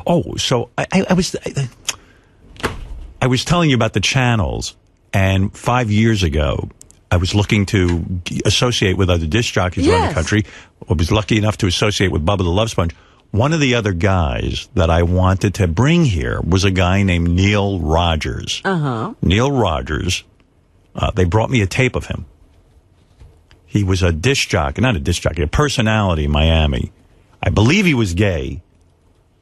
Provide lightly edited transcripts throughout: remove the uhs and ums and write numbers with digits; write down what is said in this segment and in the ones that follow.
Oh, so I was telling you about the channels, and 5 years ago, I was looking to associate with other disc jockeys around the country. I was lucky enough to associate with Bubba the Love Sponge. One of the other guys that I wanted to bring here was a guy named Neil Rogers. Neil Rogers. They brought me a tape of him. He was a disc jockey, not a disc jockey, a personality in Miami. I believe he was gay,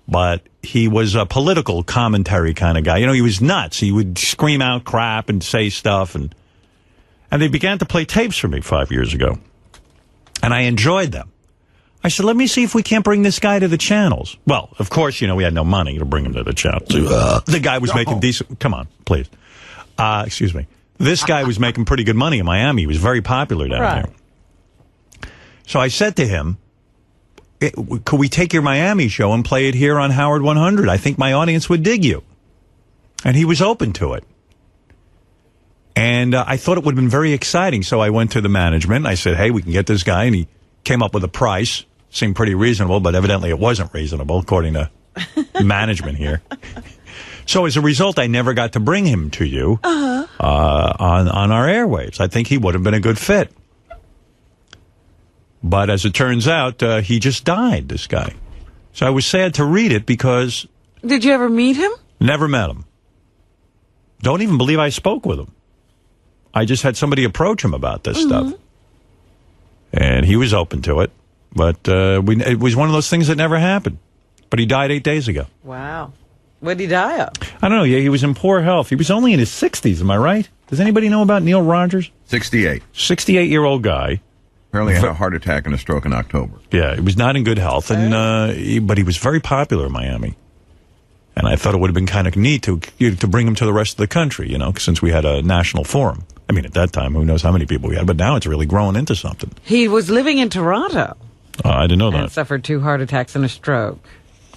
but he was a political commentary kind of guy. You know, he was nuts. He would scream out crap and say stuff, and they began to play tapes for me 5 years ago, and I enjoyed them. I said, let me see if we can't bring this guy to the channels. Well, of course, you know, we had no money to bring him to the channels. The guy was making decent... Come on, please. Excuse me. This guy was making pretty good money in Miami. He was very popular down there. So I said to him, could we take your Miami show and play it here on Howard 100? I think my audience would dig you. And he was open to it. And I thought it would have been very exciting. So I went to the management. I said, hey, we can get this guy. And he came up with a price. Seemed pretty reasonable, but evidently it wasn't reasonable, according to management here. So as a result, I never got to bring him to you on our airwaves. I think he would have been a good fit. But as it turns out, he just died, this guy. So I was sad to read it because... Did you ever meet him? Never met him. Don't even believe I spoke with him. I just had somebody approach him about this stuff. And he was open to it. But it was one of those things that never happened. But he died 8 days ago. Wow. What did he die of? I don't know. Yeah, he was in poor health. He was only in his 60s. Am I right? Does anybody know about Neil Rogers? 68. 68-year-old guy. Apparently had a heart attack and a stroke in October. Yeah, he was not in good health, and but he was very popular in Miami. And I thought it would have been kind of neat to bring him to the rest of the country, you know, since we had a national forum. I mean, at that time, who knows how many people we had, but now it's really growing into something. He was living in Toronto. I didn't know that. And suffered 2 heart attacks and a stroke.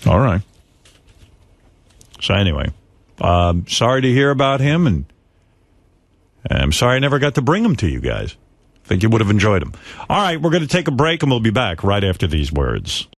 All right. So anyway, sorry to hear about him, and I'm sorry I never got to bring him to you guys. I think you would have enjoyed him. All right, we're going to take a break, and we'll be back right after these words.